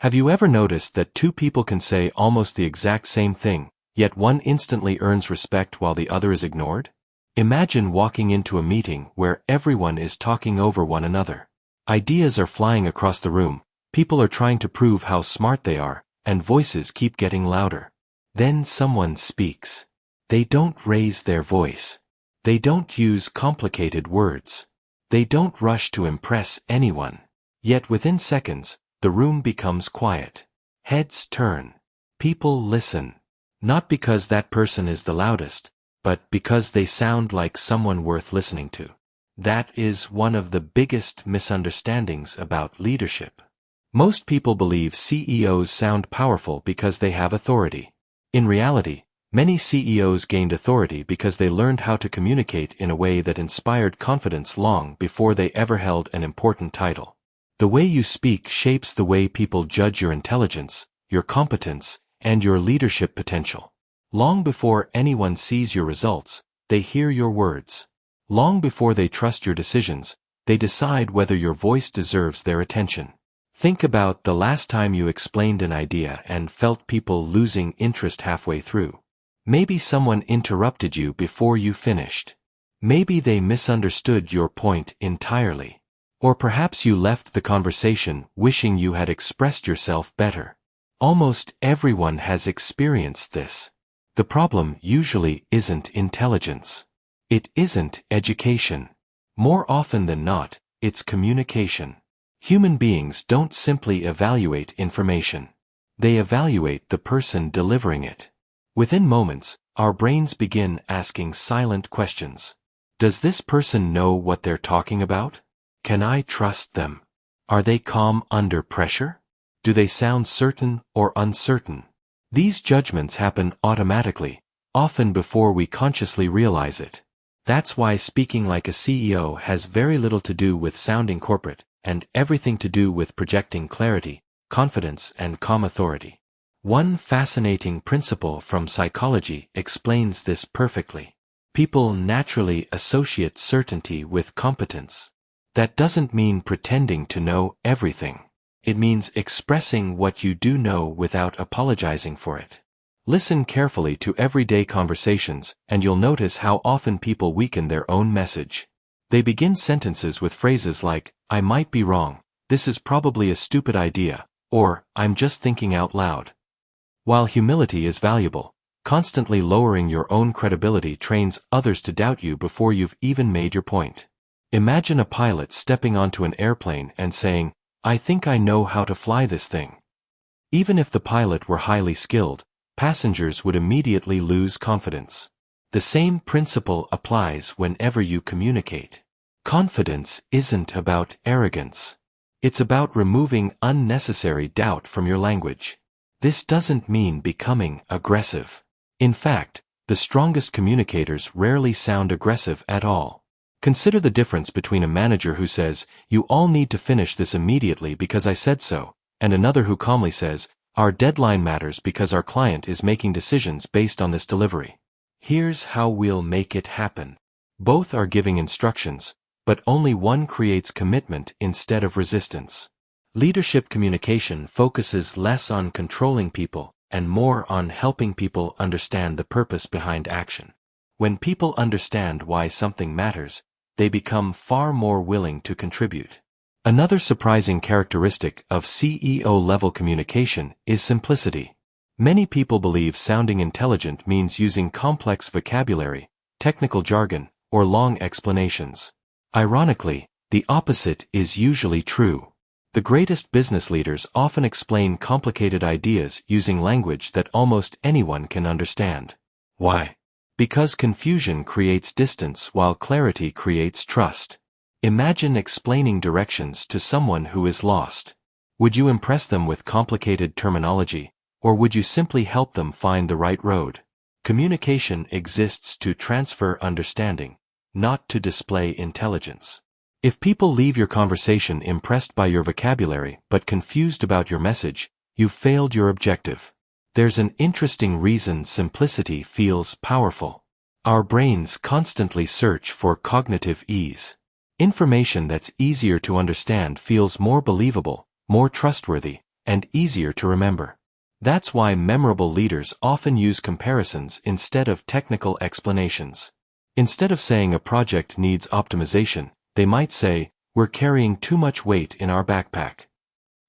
Have you ever noticed that two people can say almost the exact same thing, yet one instantly earns respect while the other is ignored? Imagine walking into a meeting where everyone is talking over one another. Ideas are flying across the room, people are trying to prove how smart they are, and voices keep getting louder. Then someone speaks. They don't raise their voice. They don't use complicated words. They don't rush to impress anyone. Yet within seconds, the room becomes quiet. Heads turn. People listen. Not because that person is the loudest, but because they sound like someone worth listening to. That is one of the biggest misunderstandings about leadership. Most people believe CEOs sound powerful because they have authority. In reality, many CEOs gained authority because they learned how to communicate in a way that inspired confidence long before they ever held an important title. The way you speak shapes the way people judge your intelligence, your competence, and your leadership potential. Long before anyone sees your results, they hear your words. Long before they trust your decisions, they decide whether your voice deserves their attention. Think about the last time you explained an idea and felt people losing interest halfway through. Maybe someone interrupted you before you finished. Maybe they misunderstood your point entirely. Or perhaps you left the conversation wishing you had expressed yourself better. Almost everyone has experienced this. The problem usually isn't intelligence. It isn't education. More often than not, it's communication. Human beings don't simply evaluate information. They evaluate the person delivering it. Within moments, our brains begin asking silent questions. Does this person know what they're talking about? Can I trust them? Are they calm under pressure? Do they sound certain or uncertain? These judgments happen automatically, often before we consciously realize it. That's why speaking like a CEO has very little to do with sounding corporate, and everything to do with projecting clarity, confidence, and calm authority. One fascinating principle from psychology explains this perfectly. People naturally associate certainty with competence. That doesn't mean pretending to know everything. It means expressing what you do know without apologizing for it. Listen carefully to everyday conversations, and you'll notice how often people weaken their own message. They begin sentences with phrases like, "I might be wrong," "This is probably a stupid idea," or "I'm just thinking out loud." While humility is valuable, constantly lowering your own credibility trains others to doubt you before you've even made your point. Imagine a pilot stepping onto an airplane and saying, "I think I know how to fly this thing." Even if the pilot were highly skilled, passengers would immediately lose confidence. The same principle applies whenever you communicate. Confidence isn't about arrogance. It's about removing unnecessary doubt from your language. This doesn't mean becoming aggressive. In fact, the strongest communicators rarely sound aggressive at all. Consider the difference between a manager who says, "You all need to finish this immediately because I said so," and another who calmly says, "Our deadline matters because our client is making decisions based on this delivery. Here's how we'll make it happen." Both are giving instructions, but only one creates commitment instead of resistance. Leadership communication focuses less on controlling people and more on helping people understand the purpose behind action. When people understand why something matters, they become far more willing to contribute. Another surprising characteristic of CEO-level communication is simplicity. Many people believe sounding intelligent means using complex vocabulary, technical jargon, or long explanations. Ironically, the opposite is usually true. The greatest business leaders often explain complicated ideas using language that almost anyone can understand. Why? Because confusion creates distance while clarity creates trust. Imagine explaining directions to someone who is lost. Would you impress them with complicated terminology, or would you simply help them find the right road? Communication exists to transfer understanding, not to display intelligence. If people leave your conversation impressed by your vocabulary but confused about your message, you've failed your objective. There's an interesting reason simplicity feels powerful. Our brains constantly search for cognitive ease. Information that's easier to understand feels more believable, more trustworthy, and easier to remember. That's why memorable leaders often use comparisons instead of technical explanations. Instead of saying a project needs optimization, they might say, "We're carrying too much weight in our backpack."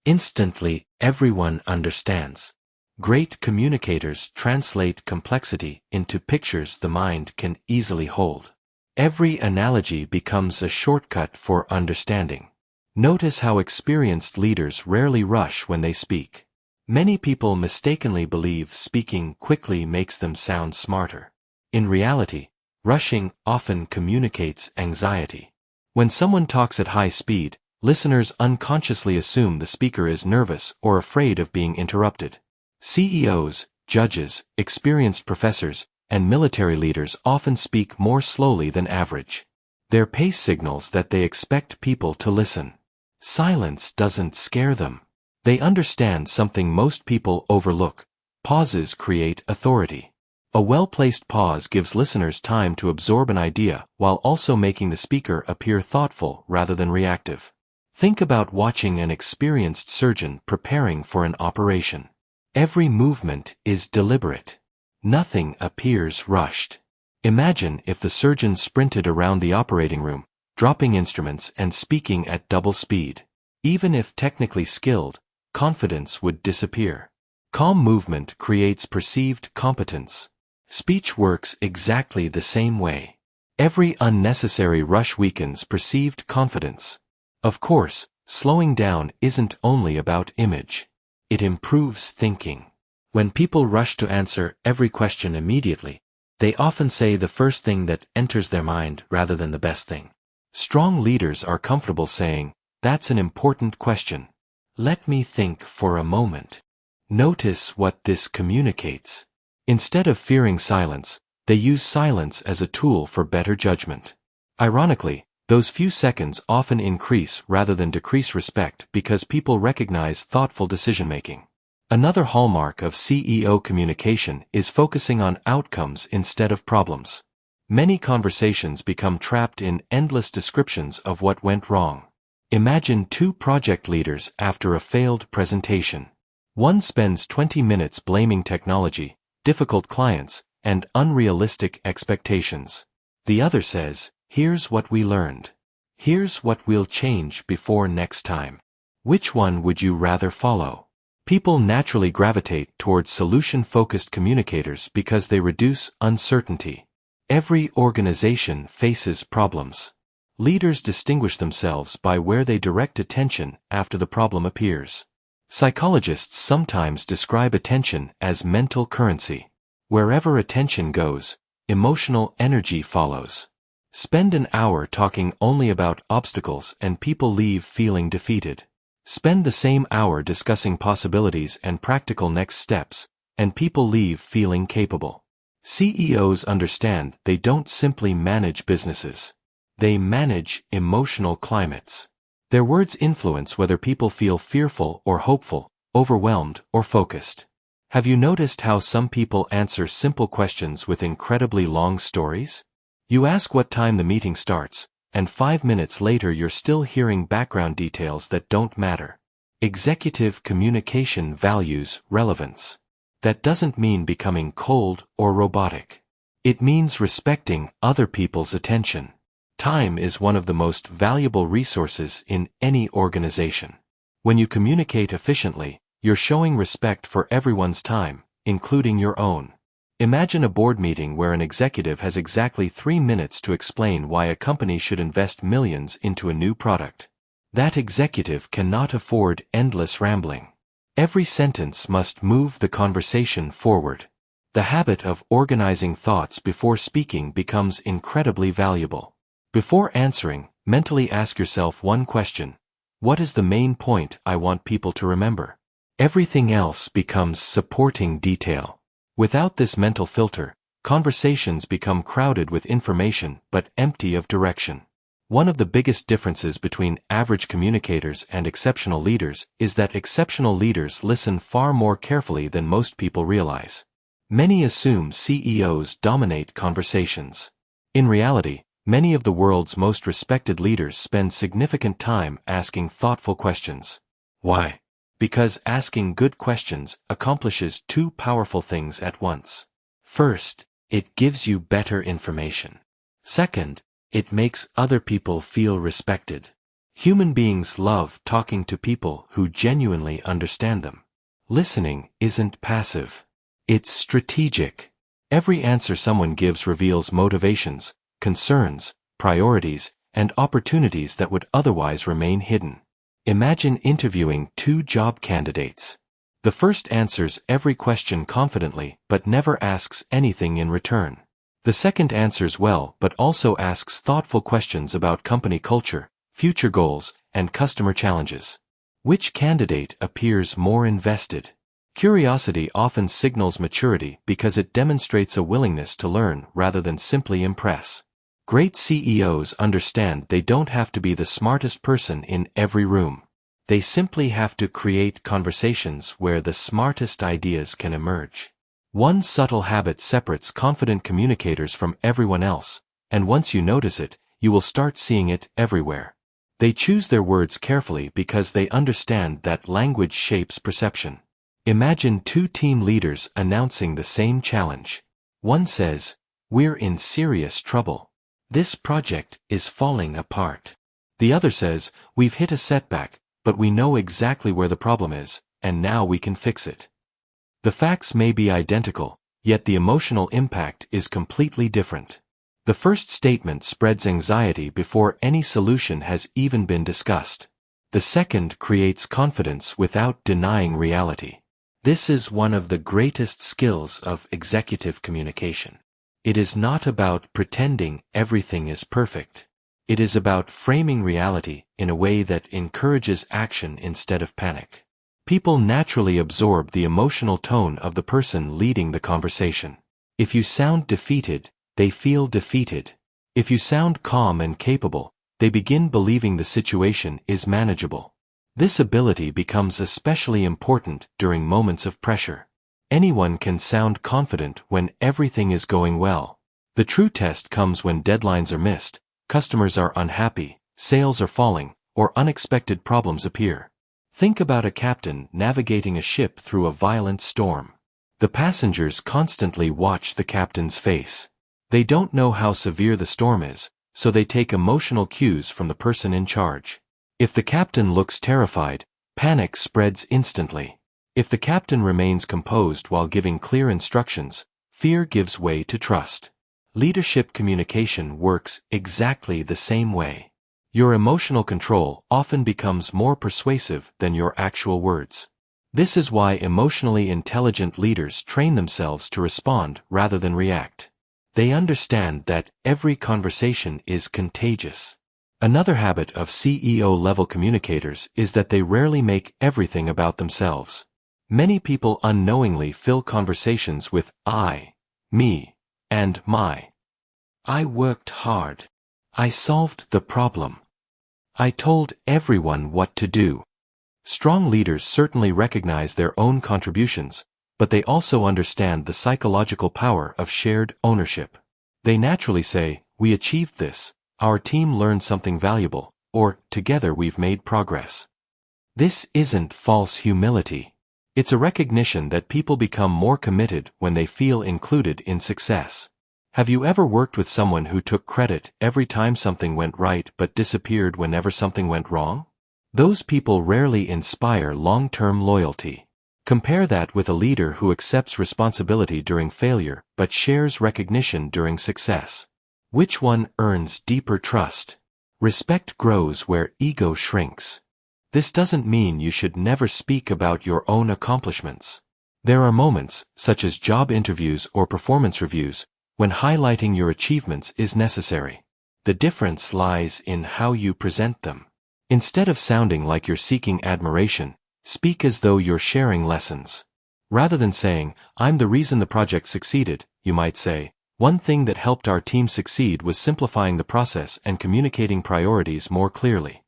Instantly, everyone understands. Great communicators translate complexity into pictures the mind can easily hold. Every analogy becomes a shortcut for understanding. Notice how experienced leaders rarely rush when they speak. Many people mistakenly believe speaking quickly makes them sound smarter. In reality, rushing often communicates anxiety. When someone talks at high speed, listeners unconsciously assume the speaker is nervous or afraid of being interrupted. CEOs, judges, experienced professors, and military leaders often speak more slowly than average. Their pace signals that they expect people to listen. Silence doesn't scare them. They understand something most people overlook. Pauses create authority. A well-placed pause gives listeners time to absorb an idea while also making the speaker appear thoughtful rather than reactive. Think about watching an experienced surgeon preparing for an operation. Every movement is deliberate. Nothing appears rushed. Imagine if the surgeon sprinted around the operating room, dropping instruments and speaking at double speed. Even if technically skilled, confidence would disappear. Calm movement creates perceived competence. Speech works exactly the same way. Every unnecessary rush weakens perceived confidence. Of course, slowing down isn't only about image. It improves thinking. When people rush to answer every question immediately, they often say the first thing that enters their mind rather than the best thing. Strong leaders are comfortable saying, "That's an important question. Let me think for a moment." Notice what this communicates. Instead of fearing silence, they use silence as a tool for better judgment. Ironically, those few seconds often increase rather than decrease respect because people recognize thoughtful decision-making. Another hallmark of CEO communication is focusing on outcomes instead of problems. Many conversations become trapped in endless descriptions of what went wrong. Imagine two project leaders after a failed presentation. One spends 20 minutes blaming technology, difficult clients, and unrealistic expectations. The other says, "Here's what we learned. Here's what we'll change before next time." Which one would you rather follow? People naturally gravitate towards solution-focused communicators because they reduce uncertainty. Every organization faces problems. Leaders distinguish themselves by where they direct attention after the problem appears. Psychologists sometimes describe attention as mental currency. Wherever attention goes, emotional energy follows. Spend an hour talking only about obstacles and people leave feeling defeated. Spend the same hour discussing possibilities and practical next steps, and people leave feeling capable. CEOs understand they don't simply manage businesses. They manage emotional climates. Their words influence whether people feel fearful or hopeful, overwhelmed or focused. Have you noticed how some people answer simple questions with incredibly long stories? You ask what time the meeting starts, and 5 minutes later you're still hearing background details that don't matter. Executive communication values relevance. That doesn't mean becoming cold or robotic. It means respecting other people's attention. Time is one of the most valuable resources in any organization. When you communicate efficiently, you're showing respect for everyone's time, including your own. Imagine a board meeting where an executive has exactly 3 minutes to explain why a company should invest millions into a new product. That executive cannot afford endless rambling. Every sentence must move the conversation forward. The habit of organizing thoughts before speaking becomes incredibly valuable. Before answering, mentally ask yourself one question: what is the main point I want people to remember? Everything else becomes supporting detail. Without this mental filter, conversations become crowded with information but empty of direction. One of the biggest differences between average communicators and exceptional leaders is that exceptional leaders listen far more carefully than most people realize. Many assume CEOs dominate conversations. In reality, many of the world's most respected leaders spend significant time asking thoughtful questions. Why? because asking good questions accomplishes two powerful things at once. First, it gives you better information. Second, it makes other people feel respected. Human beings love talking to people who genuinely understand them. Listening isn't passive. It's strategic. Every answer someone gives reveals motivations, concerns, priorities, and opportunities that would otherwise remain hidden. Imagine interviewing two job candidates. The first answers every question confidently but never asks anything in return. The second answers well but also asks thoughtful questions about company culture, future goals, and customer challenges. Which candidate appears more invested? Curiosity often signals maturity because it demonstrates a willingness to learn rather than simply impress. Great CEOs understand they don't have to be the smartest person in every room. They simply have to create conversations where the smartest ideas can emerge. One subtle habit separates confident communicators from everyone else, and once you notice it, you will start seeing it everywhere. They choose their words carefully because they understand that language shapes perception. Imagine two team leaders announcing the same challenge. One says, "We're in serious trouble. This project is falling apart." The other says, "We've hit a setback, but we know exactly where the problem is, and now we can fix it." The facts may be identical, yet the emotional impact is completely different. The first statement spreads anxiety before any solution has even been discussed. The second creates confidence without denying reality. This is one of the greatest skills of executive communication. It is not about pretending everything is perfect. It is about framing reality in a way that encourages action instead of panic. People naturally absorb the emotional tone of the person leading the conversation. If you sound defeated, they feel defeated. If you sound calm and capable, they begin believing the situation is manageable. This ability becomes especially important during moments of pressure. Anyone can sound confident when everything is going well. The true test comes when deadlines are missed, customers are unhappy, sales are falling, or unexpected problems appear. Think about a captain navigating a ship through a violent storm. The passengers constantly watch the captain's face. They don't know how severe the storm is, so they take emotional cues from the person in charge. If the captain looks terrified, panic spreads instantly. If the captain remains composed while giving clear instructions, fear gives way to trust. Leadership communication works exactly the same way. Your emotional control often becomes more persuasive than your actual words. This is why emotionally intelligent leaders train themselves to respond rather than react. They understand that every conversation is contagious. Another habit of CEO-level communicators is that they rarely make everything about themselves. Many people unknowingly fill conversations with I, me, and my. I worked hard. I solved the problem. I told everyone what to do. Strong leaders certainly recognize their own contributions, but they also understand the psychological power of shared ownership. They naturally say, "We achieved this, our team learned something valuable," or "Together we've made progress." This isn't false humility. It's a recognition that people become more committed when they feel included in success. Have you ever worked with someone who took credit every time something went right but disappeared whenever something went wrong? Those people rarely inspire long-term loyalty. Compare that with a leader who accepts responsibility during failure but shares recognition during success. Which one earns deeper trust? Respect grows where ego shrinks. This doesn't mean you should never speak about your own accomplishments. There are moments, such as job interviews or performance reviews, when highlighting your achievements is necessary. The difference lies in how you present them. Instead of sounding like you're seeking admiration, speak as though you're sharing lessons. Rather than saying, "I'm the reason the project succeeded," you might say, "One thing that helped our team succeed was simplifying the process and communicating priorities more clearly."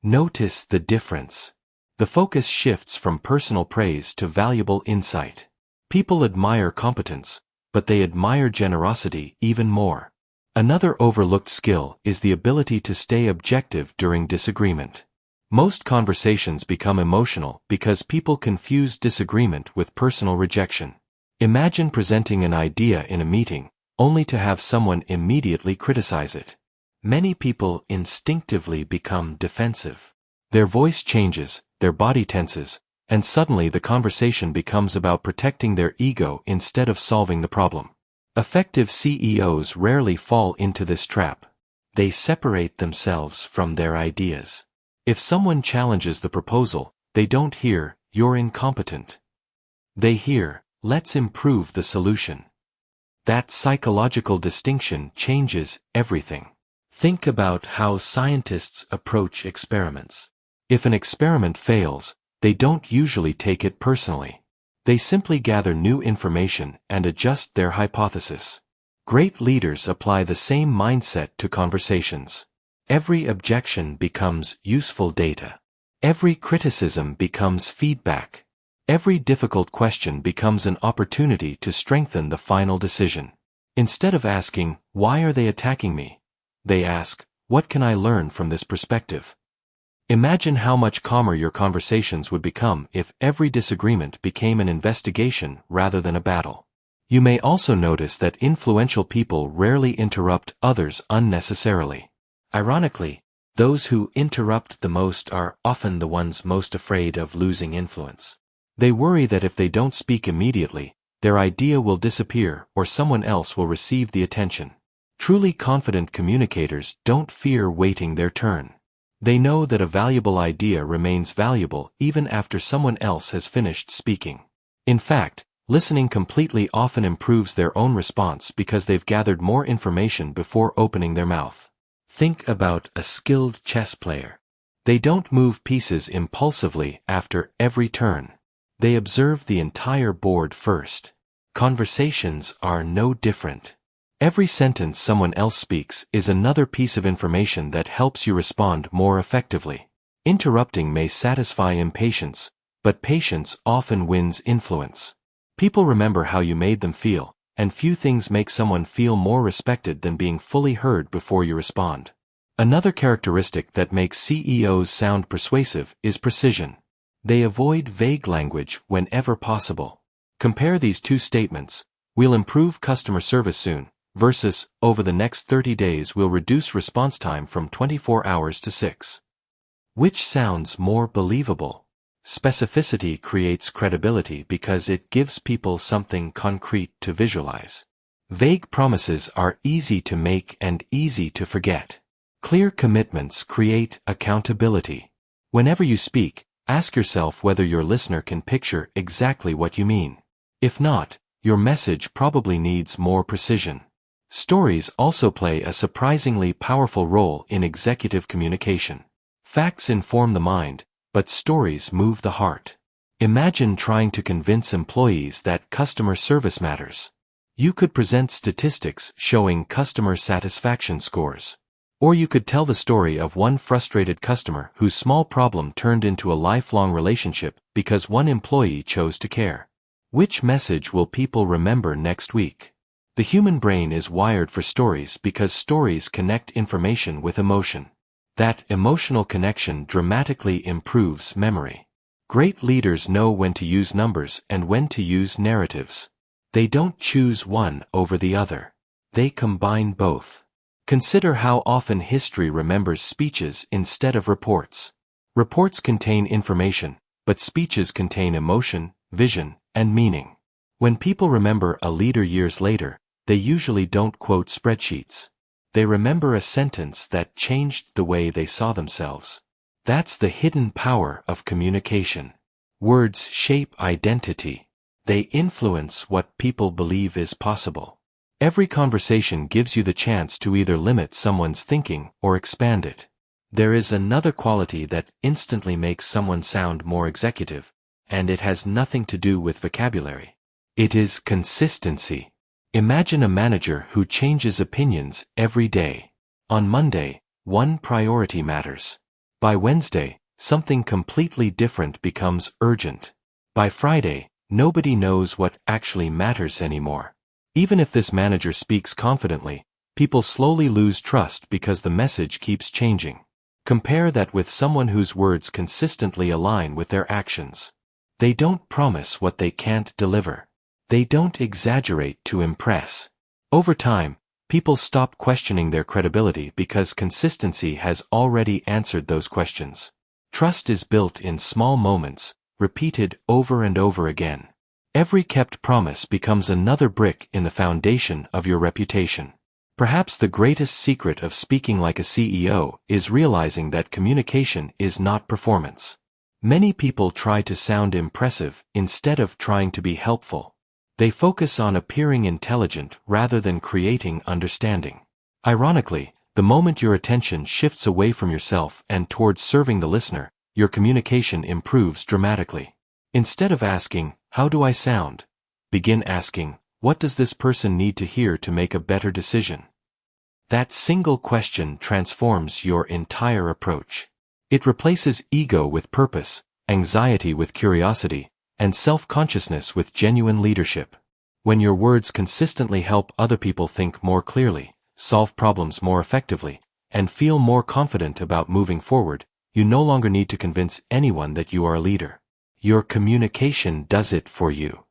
Notice the difference. The focus shifts from personal praise to valuable insight. People admire competence, but they admire generosity even more. Another overlooked skill is the ability to stay objective during disagreement. Most conversations become emotional because people confuse disagreement with personal rejection. Imagine presenting an idea in a meeting, only to have someone immediately criticize it. Many people instinctively become defensive. Their voice changes, their body tenses, and suddenly the conversation becomes about protecting their ego instead of solving the problem. Effective CEOs rarely fall into this trap. They separate themselves from their ideas. If someone challenges the proposal, they don't hear, "You're incompetent." They hear, "Let's improve the solution." That psychological distinction changes everything. Think about how scientists approach experiments. If an experiment fails, they don't usually take it personally. They simply gather new information and adjust their hypothesis. Great leaders apply the same mindset to conversations. Every objection becomes useful data. Every criticism becomes feedback. Every difficult question becomes an opportunity to strengthen the final decision. Instead of asking, "Why are they attacking me?" they ask, "What can I learn from this perspective?" Imagine how much calmer your conversations would become if every disagreement became an investigation rather than a battle. You may also notice that influential people rarely interrupt others unnecessarily. Ironically, those who interrupt the most are often the ones most afraid of losing influence. They worry that if they don't speak immediately, their idea will disappear or someone else will receive the attention. Truly confident communicators don't fear waiting their turn. They know that a valuable idea remains valuable even after someone else has finished speaking. In fact, listening completely often improves their own response because they've gathered more information before opening their mouth. Think about a skilled chess player. They don't move pieces impulsively after every turn. They observe the entire board first. Conversations are no different. Every sentence someone else speaks is another piece of information that helps you respond more effectively. Interrupting may satisfy impatience, but patience often wins influence. People remember how you made them feel, and few things make someone feel more respected than being fully heard before you respond. Another characteristic that makes CEOs sound persuasive is precision. They avoid vague language whenever possible. Compare these two statements: "We'll improve customer service soon," versus, "Over the next 30 days we'll reduce response time from 24 hours to 6. Which sounds more believable? Specificity creates credibility because it gives people something concrete to visualize. Vague promises are easy to make and easy to forget. Clear commitments create accountability. Whenever you speak, ask yourself whether your listener can picture exactly what you mean. If not, your message probably needs more precision. Stories also play a surprisingly powerful role in executive communication. Facts inform the mind, but stories move the heart. Imagine trying to convince employees that customer service matters. You could present statistics showing customer satisfaction scores. Or you could tell the story of one frustrated customer whose small problem turned into a lifelong relationship because one employee chose to care. Which message will people remember next week? The human brain is wired for stories because stories connect information with emotion. That emotional connection dramatically improves memory. Great leaders know when to use numbers and when to use narratives. They don't choose one over the other. They combine both. Consider how often history remembers speeches instead of reports. Reports contain information, but speeches contain emotion, vision, and meaning. When people remember a leader years later, they usually don't quote spreadsheets. They remember a sentence that changed the way they saw themselves. That's the hidden power of communication. Words shape identity. They influence what people believe is possible. Every conversation gives you the chance to either limit someone's thinking or expand it. There is another quality that instantly makes someone sound more executive, and it has nothing to do with vocabulary. It is consistency. Imagine a manager who changes opinions every day. On Monday, one priority matters. By Wednesday, something completely different becomes urgent. By Friday, nobody knows what actually matters anymore. Even if this manager speaks confidently, people slowly lose trust because the message keeps changing. Compare that with someone whose words consistently align with their actions. They don't promise what they can't deliver. They don't exaggerate to impress. Over time, people stop questioning their credibility because consistency has already answered those questions. Trust is built in small moments, repeated over and over again. Every kept promise becomes another brick in the foundation of your reputation. Perhaps the greatest secret of speaking like a CEO is realizing that communication is not performance. Many people try to sound impressive instead of trying to be helpful. They focus on appearing intelligent rather than creating understanding. Ironically, the moment your attention shifts away from yourself and towards serving the listener, your communication improves dramatically. Instead of asking, "How do I sound?" begin asking, "What does this person need to hear to make a better decision?" That single question transforms your entire approach. It replaces ego with purpose, anxiety with curiosity, and self-consciousness with genuine leadership. When your words consistently help other people think more clearly, solve problems more effectively, and feel more confident about moving forward, you no longer need to convince anyone that you are a leader. Your communication does it for you.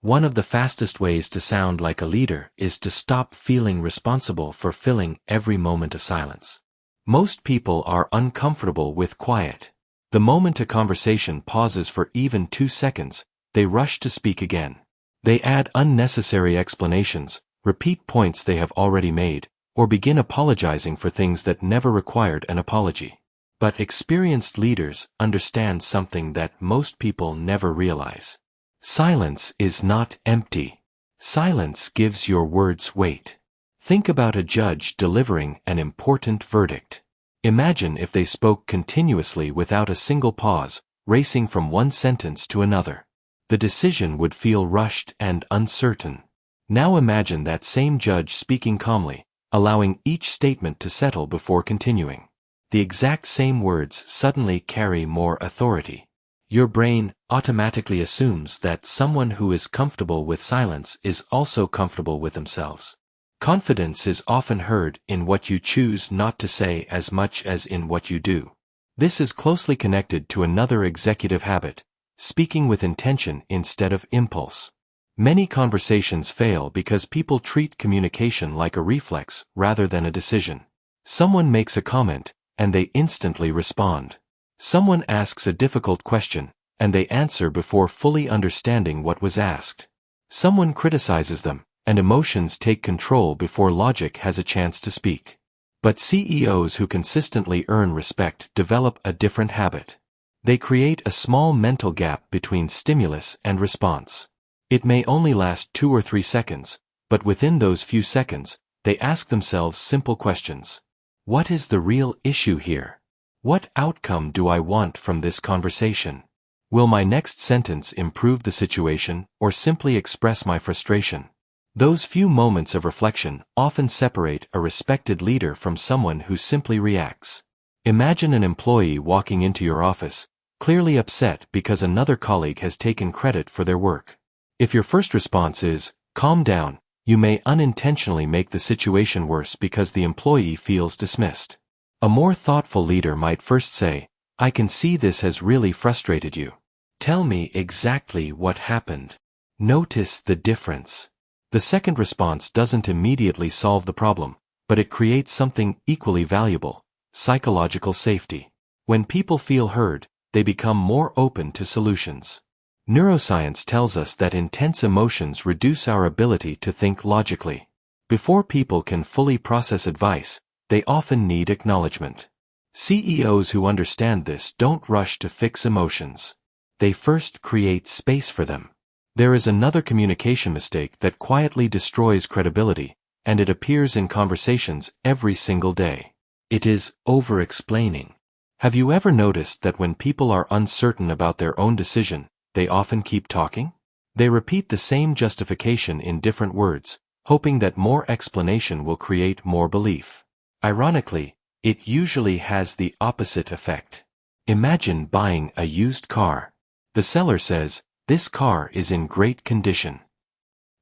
One of the fastest ways to sound like a leader is to stop feeling responsible for filling every moment of silence. Most people are uncomfortable with quiet. The moment a conversation pauses for even 2 seconds, they rush to speak again. They add unnecessary explanations, repeat points they have already made, or begin apologizing for things that never required an apology. But experienced leaders understand something that most people never realize. Silence is not empty. Silence gives your words weight. Think about a judge delivering an important verdict. Imagine if they spoke continuously without a single pause, racing from one sentence to another. The decision would feel rushed and uncertain. Now imagine that same judge speaking calmly, allowing each statement to settle before continuing. The exact same words suddenly carry more authority. Your brain automatically assumes that someone who is comfortable with silence is also comfortable with themselves. Confidence is often heard in what you choose not to say as much as in what you do. This is closely connected to another executive habit, speaking with intention instead of impulse. Many conversations fail because people treat communication like a reflex rather than a decision. Someone makes a comment, and they instantly respond. Someone asks a difficult question, and they answer before fully understanding what was asked. Someone criticizes them, and emotions take control before logic has a chance to speak. But CEOs who consistently earn respect develop a different habit. They create a small mental gap between stimulus and response. It may only last 2 or 3 seconds, but within those few seconds, they ask themselves simple questions. What is the real issue here? What outcome do I want from this conversation? Will my next sentence improve the situation or simply express my frustration? Those few moments of reflection often separate a respected leader from someone who simply reacts. Imagine an employee walking into your office, clearly upset because another colleague has taken credit for their work. If your first response is, "Calm down," you may unintentionally make the situation worse because the employee feels dismissed. A more thoughtful leader might first say, "I can see this has really frustrated you. Tell me exactly what happened." Notice the difference. The second response doesn't immediately solve the problem, but it creates something equally valuable: psychological safety. When people feel heard, they become more open to solutions. Neuroscience tells us that intense emotions reduce our ability to think logically. Before people can fully process advice, they often need acknowledgement. CEOs who understand this don't rush to fix emotions. They first create space for them. There is another communication mistake that quietly destroys credibility, and it appears in conversations every single day. It is over-explaining. Have you ever noticed that when people are uncertain about their own decision, they often keep talking? They repeat the same justification in different words, hoping that more explanation will create more belief. Ironically, it usually has the opposite effect. Imagine buying a used car. The seller says, "This car is in great condition."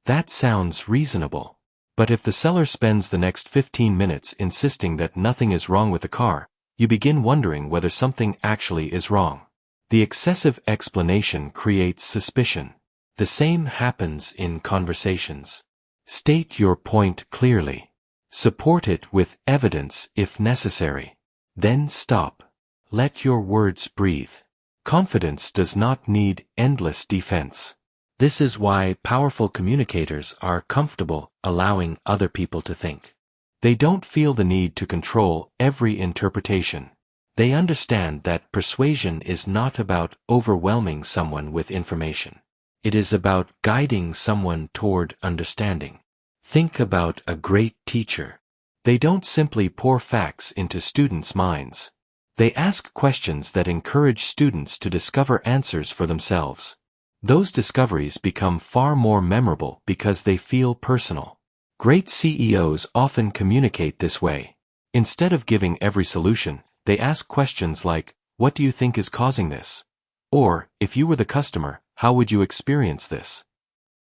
That sounds reasonable. But if the seller spends the next 15 minutes insisting that nothing is wrong with the car, you begin wondering whether something actually is wrong. The excessive explanation creates suspicion. The same happens in conversations. State your point clearly. Support it with evidence if necessary. Then stop. Let your words breathe. Confidence does not need endless defense. This is why powerful communicators are comfortable allowing other people to think. They don't feel the need to control every interpretation. They understand that persuasion is not about overwhelming someone with information. It is about guiding someone toward understanding. Think about a great teacher. They don't simply pour facts into students' minds. They ask questions that encourage students to discover answers for themselves. Those discoveries become far more memorable because they feel personal. Great CEOs often communicate this way. Instead of giving every solution, they ask questions like, "What do you think is causing this?" Or, "If you were the customer, how would you experience this?"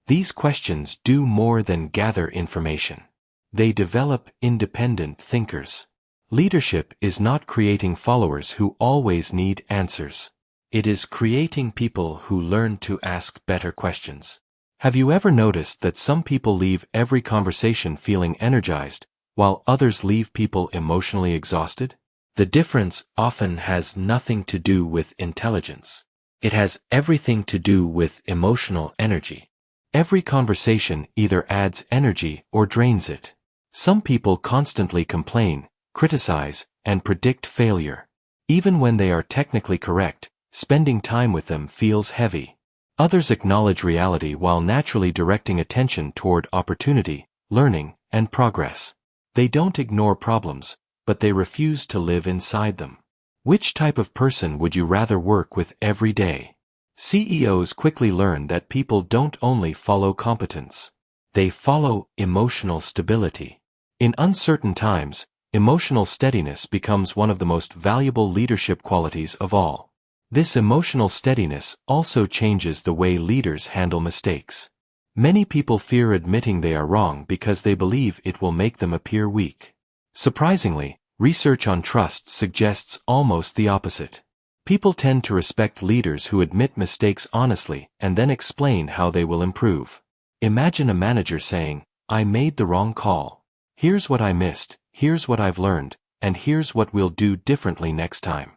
These questions do more than gather information. They develop independent thinkers. Leadership is not creating followers who always need answers. It is creating people who learn to ask better questions. Have you ever noticed that some people leave every conversation feeling energized, while others leave people emotionally exhausted? The difference often has nothing to do with intelligence. It has everything to do with emotional energy. Every conversation either adds energy or drains it. Some people constantly complain, criticize, and predict failure. Even when they are technically correct, spending time with them feels heavy. Others acknowledge reality while naturally directing attention toward opportunity, learning, and progress. They don't ignore problems, but they refuse to live inside them. Which type of person would you rather work with every day? CEOs quickly learn that people don't only follow competence. They follow emotional stability. In uncertain times, emotional steadiness becomes one of the most valuable leadership qualities of all. This emotional steadiness also changes the way leaders handle mistakes. Many people fear admitting they are wrong because they believe it will make them appear weak. Surprisingly, research on trust suggests almost the opposite. People tend to respect leaders who admit mistakes honestly and then explain how they will improve. Imagine a manager saying, "I made the wrong call. Here's what I missed, here's what I've learned, and here's what we'll do differently next time."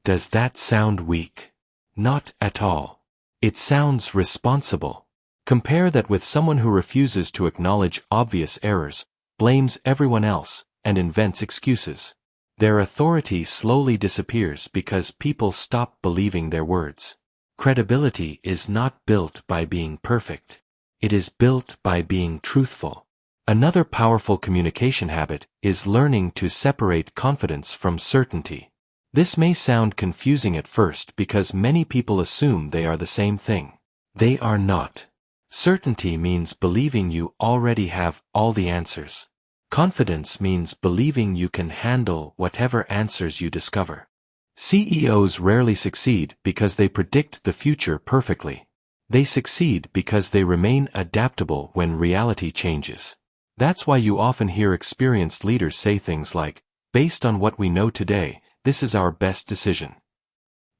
Does that sound weak? Not at all. It sounds responsible. Compare that with someone who refuses to acknowledge obvious errors, blames everyone else, and invents excuses. Their authority slowly disappears because people stop believing their words. Credibility is not built by being perfect. It is built by being truthful. Another powerful communication habit is learning to separate confidence from certainty. This may sound confusing at first because many people assume they are the same thing. They are not. Certainty means believing you already have all the answers. Confidence means believing you can handle whatever answers you discover. CEOs rarely succeed because they predict the future perfectly. They succeed because they remain adaptable when reality changes. That's why you often hear experienced leaders say things like, "Based on what we know today, this is our best decision."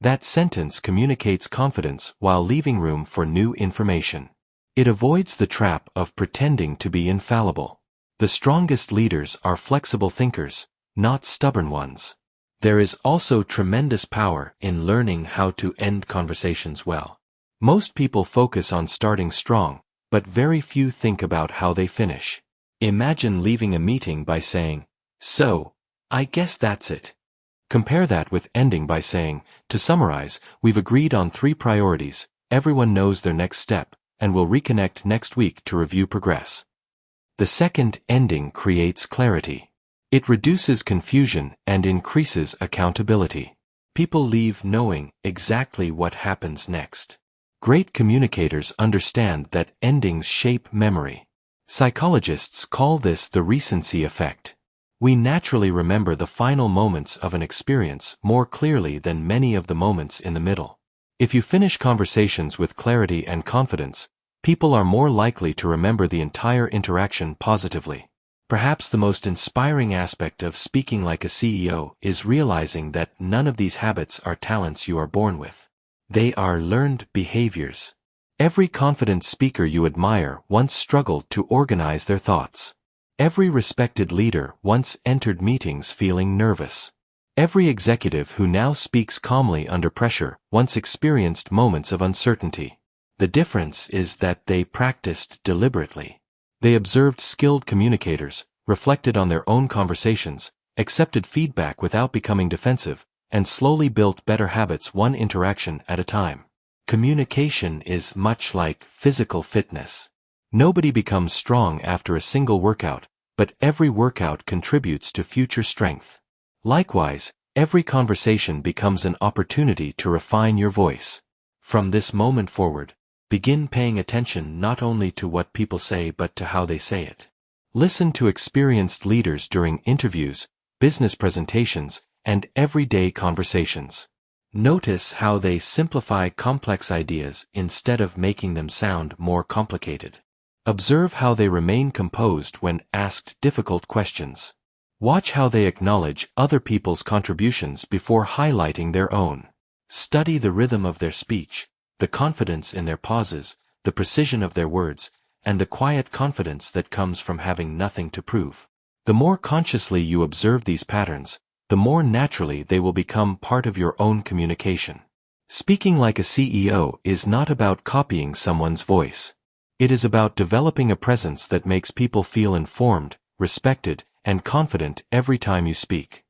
That sentence communicates confidence while leaving room for new information. It avoids the trap of pretending to be infallible. The strongest leaders are flexible thinkers, not stubborn ones. There is also tremendous power in learning how to end conversations well. Most people focus on starting strong, but very few think about how they finish. Imagine leaving a meeting by saying, "So, I guess that's it." Compare that with ending by saying, "To summarize, we've agreed on 3 priorities, everyone knows their next step, and we'll reconnect next week to review progress." The second ending creates clarity. It reduces confusion and increases accountability. People leave knowing exactly what happens next. Great communicators understand that endings shape memory. Psychologists call this the recency effect. We naturally remember the final moments of an experience more clearly than many of the moments in the middle. If you finish conversations with clarity and confidence, people are more likely to remember the entire interaction positively. Perhaps the most inspiring aspect of speaking like a CEO is realizing that none of these habits are talents you are born with. They are learned behaviors. Every confident speaker you admire once struggled to organize their thoughts. Every respected leader once entered meetings feeling nervous. Every executive who now speaks calmly under pressure once experienced moments of uncertainty. The difference is that they practiced deliberately. They observed skilled communicators, reflected on their own conversations, accepted feedback without becoming defensive, and slowly built better habits one interaction at a time. Communication is much like physical fitness. Nobody becomes strong after a single workout, but every workout contributes to future strength. Likewise, every conversation becomes an opportunity to refine your voice. From this moment forward, begin paying attention not only to what people say but to how they say it. Listen to experienced leaders during interviews, business presentations, and everyday conversations. Notice how they simplify complex ideas instead of making them sound more complicated. Observe how they remain composed when asked difficult questions. Watch how they acknowledge other people's contributions before highlighting their own. Study the rhythm of their speech, the confidence in their pauses, the precision of their words, and the quiet confidence that comes from having nothing to prove. The more consciously you observe these patterns, the more naturally they will become part of your own communication. Speaking like a CEO is not about copying someone's voice. It is about developing a presence that makes people feel informed, respected, and confident every time you speak.